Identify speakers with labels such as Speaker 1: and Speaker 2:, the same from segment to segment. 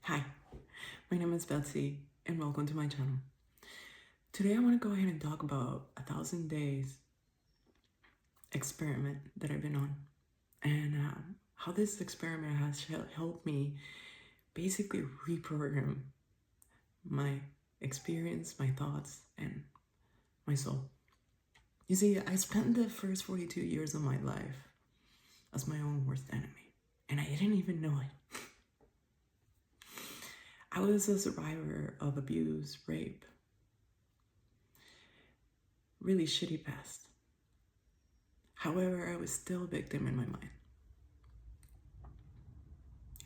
Speaker 1: Hi, my name is Betsy and welcome to my channel. Today I want to go ahead and talk about 1,000 days experiment that I've been on and how this experiment has helped me basically reprogram my experience, my thoughts, and my soul. You see, I spent the first 42 years of my life as my own worst enemy, and I didn't even know it. I was a survivor of abuse, rape, really shitty past. However, I was still a victim in my mind.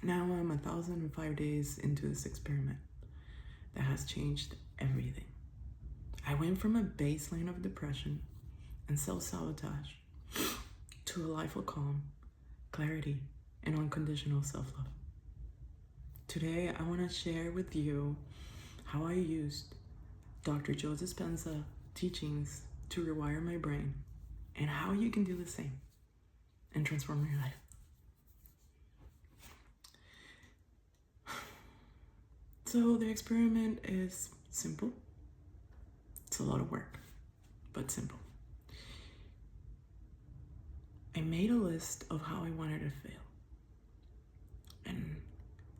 Speaker 1: Now I'm 1,005 days into this experiment that has changed everything. I went from a baseline of depression and self-sabotage to a life of calm, clarity, and unconditional self-love. Today, I want to share with you how I used Dr. Joe Dispenza teachings to rewire my brain and how you can do the same and transform your life. So the experiment is simple. It's a lot of work, but simple. I made a list of how I wanted to feel and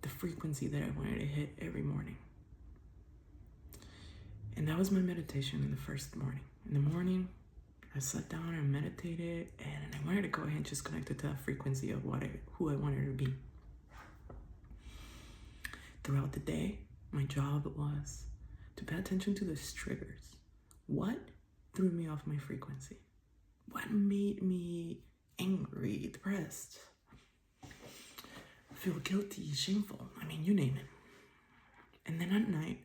Speaker 1: the frequency that I wanted to hit every morning. And that was my meditation in the first morning. In the morning, I sat down and meditated, and I wanted to go ahead and just connect it to that frequency of who I wanted to be. Throughout the day, my job was to pay attention to those triggers. What threw me off my frequency? What made me angry, depressed, feel guilty, shameful? I mean, you name it. And then at night,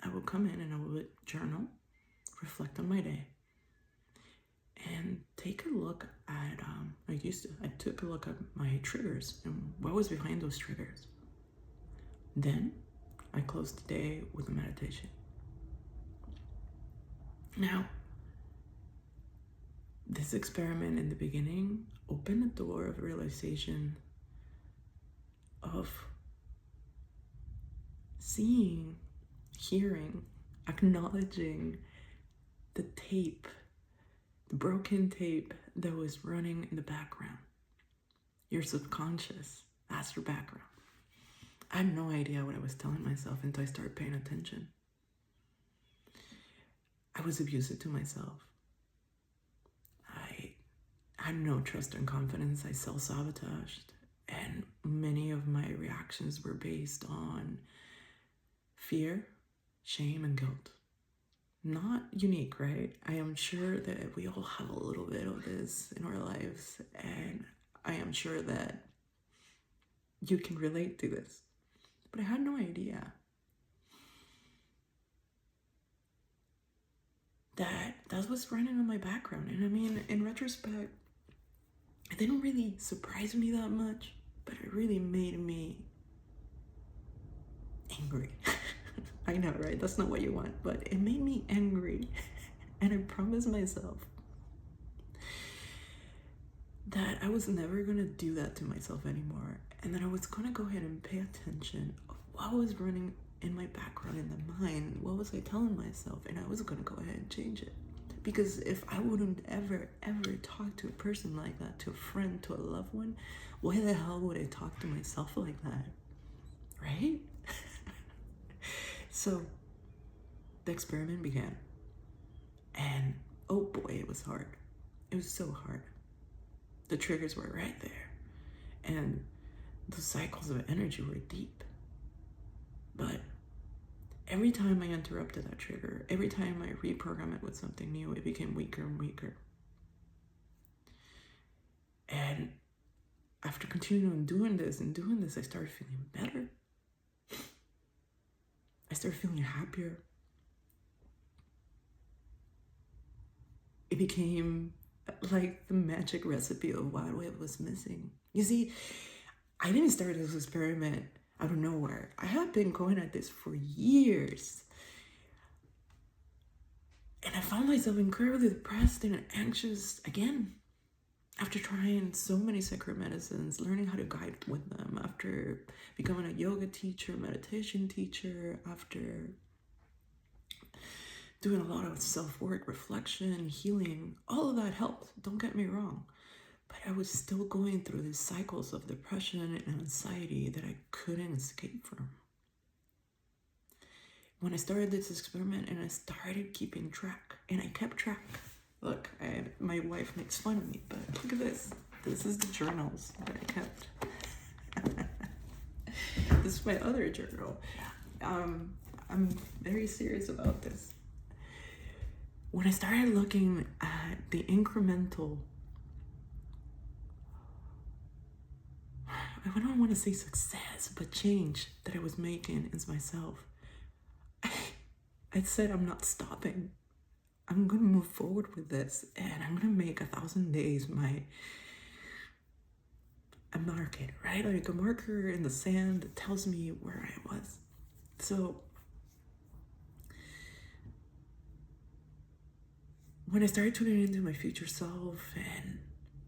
Speaker 1: I would come in and I would journal, reflect on my day, and take a look at, I took a look at my triggers and what was behind those triggers. Then I closed the day with a meditation. Now, this experiment in the beginning opened the door of realization of seeing, hearing, acknowledging the tape, the broken tape that was running in the background. Your subconscious, that's your background. I had no idea what I was telling myself until I started paying attention. I was abusive to myself. I had no trust and confidence. I self-sabotaged, and many of my reactions were based on fear, shame, and guilt. Not unique, right? I am sure that we all have a little bit of this in our lives, and I am sure that you can relate to this. But I had no idea that was running in my background. And I mean, in retrospect, it didn't really surprise me that much, but it really made me angry. I know, right? That's not what you want, but it made me angry. And I promised myself that I was never gonna do that to myself anymore, and that I was gonna go ahead and pay attention of what was running in my background, in the mind. What was I telling myself? And I was gonna go ahead and change it. Because if I wouldn't ever talk to a person like that, to a friend, to a loved one, why the hell would I talk to myself like that? Right? So the experiment began, and oh boy, it was hard. It was so hard. The triggers were right there, and the cycles of energy were deep. But every time I interrupted that trigger, every time I reprogrammed it with something new, it became weaker and weaker. And after continuing doing this, I started feeling better. I started feeling happier. It became like the magic recipe of what was missing. You see, I didn't start this experiment out of nowhere. I have been going at this for years. And I found myself incredibly depressed and anxious again. after trying so many sacred medicines, learning how to guide with them, after becoming a yoga teacher, meditation teacher, after doing a lot of self-work, reflection, healing, all of that helped, don't get me wrong. But I was still going through these cycles of depression and anxiety that I couldn't escape from. When I started this experiment and I started keeping track, and I kept track. Look, my wife makes fun of me, but look at this. This is the journals that I kept. This is my other journal. I'm very serious about this. When I started looking at the incremental, I don't want to say success, but change that I was making as myself, I said I'm not stopping. I'm going to move forward with this, and I'm going to make 1,000 days a marker, right? Like a marker in the sand that tells me where I was. So when I started tuning into my future self,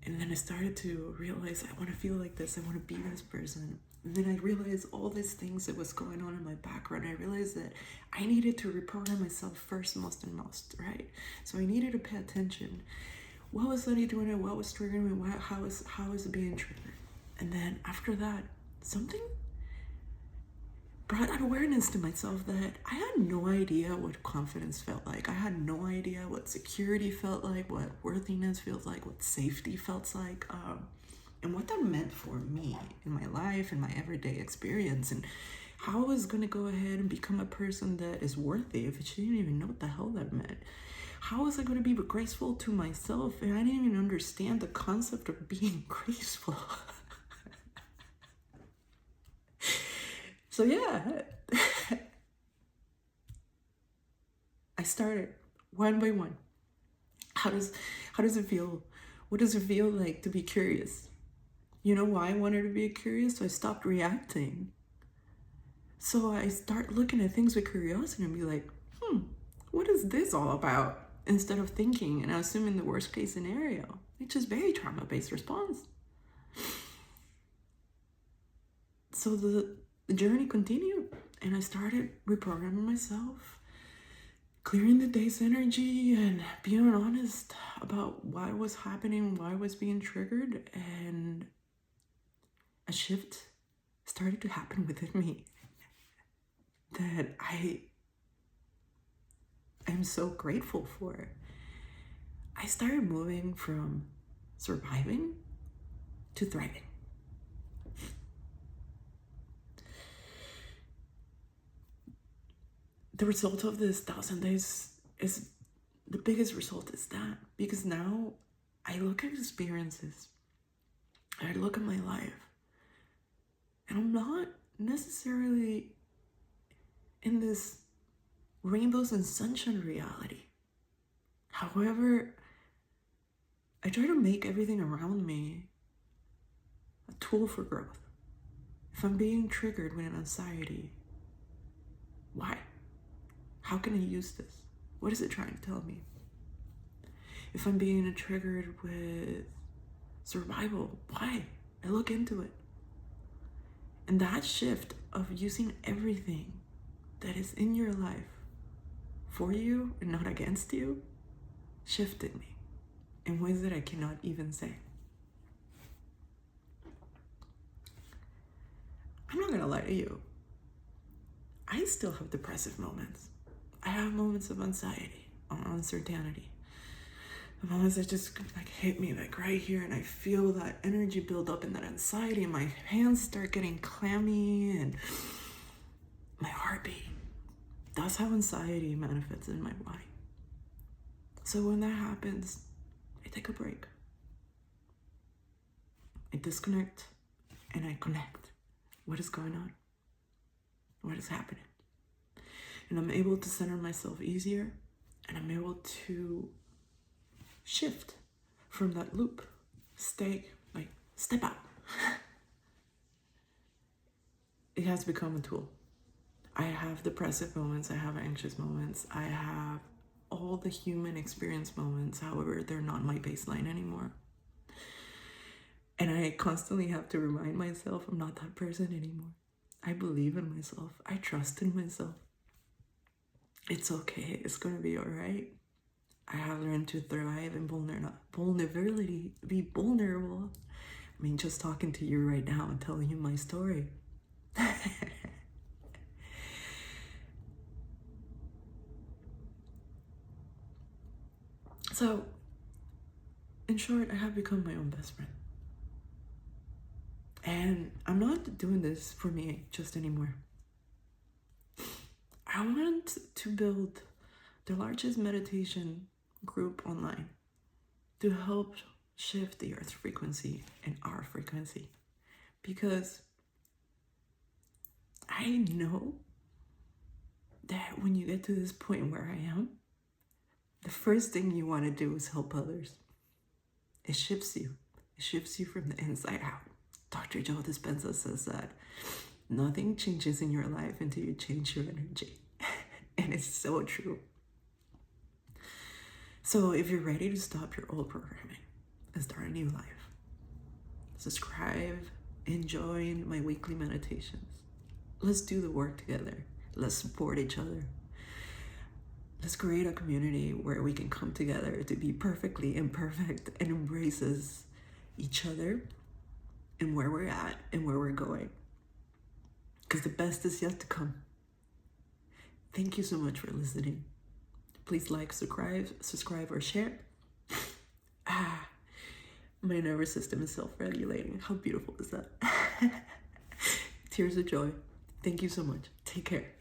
Speaker 1: and then I started to realize I want to feel like this, I want to be this person. And then I realized all these things that was going on in my background. I realized that I needed to reprogram myself first, most, right? So I needed to pay attention. What was Letty doing? What was triggering me? How was it being triggered? And then after that, something brought that awareness to myself that I had no idea what confidence felt like. I had no idea what security felt like, what worthiness feels like, what safety felt like, and what that meant for me in my life and my everyday experience, and how I was going to go ahead and become a person that is worthy if she didn't even know what the hell that meant. How was I going to be graceful to myself? And I didn't even understand the concept of being graceful. So yeah, I started one by one. How does it feel? What does it feel like to be curious? You know why I wanted to be curious? So I stopped reacting. So I start looking at things with curiosity and be like, what is this all about? Instead of thinking and assuming the worst case scenario, which is very trauma-based response. So the journey continued, and I started reprogramming myself, clearing the day's energy, and being honest about why was happening, why I was being triggered, and a shift started to happen within me that I am so grateful for. I started moving from surviving to thriving. The result of this 1,000 days is the biggest result is that, because now I look at experiences, I look at my life, and I'm not necessarily in this rainbows and sunshine reality. However, I try to make everything around me a tool for growth. If I'm being triggered with an anxiety, why? How can I use this? What is it trying to tell me? If I'm being triggered with survival, why? I look into it. And that shift of using everything that is in your life for you and not against you shifted me in ways that I cannot even say. I'm not gonna lie to you. I still have depressive moments. I have moments of anxiety, uncertainty. The moments that just like hit me like right here, and I feel that energy build up and that anxiety, and my hands start getting clammy and my heartbeat. That's how anxiety manifests in my body. So when that happens, I take a break. I disconnect and I connect. What is going on? What is happening? And I'm able to center myself easier, and I'm able to shift from that loop. Step out. It has become a tool. I have depressive moments, I have anxious moments, I have all the human experience moments. However, they're not my baseline anymore. And I constantly have to remind myself I'm not that person anymore. I believe in myself. I trust in myself. It's okay. It's going to be all right. I have learned to thrive in vulnerability, be vulnerable. I mean, just talking to you right now and telling you my story. So, in short, I have become my own best friend. And I'm not doing this for me just anymore. I want to build the largest meditation group online to help shift the Earth's frequency and our frequency. Because I know that when you get to this point where I am, the first thing you want to do is help others. It shifts you. It shifts you from the inside out. Dr. Joe Dispenza says that nothing changes in your life until you change your energy. And it's so true. So if you're ready to stop your old programming and start a new life, subscribe and join my weekly meditations. Let's do the work together. Let's support each other. Let's create a community where we can come together to be perfectly imperfect and embraces each other and where we're at and where we're going. Because the best is yet to come. Thank you so much for listening. Please like, subscribe, or share. My nervous system is self-regulating. How beautiful is that? Tears of joy. Thank you so much. Take care.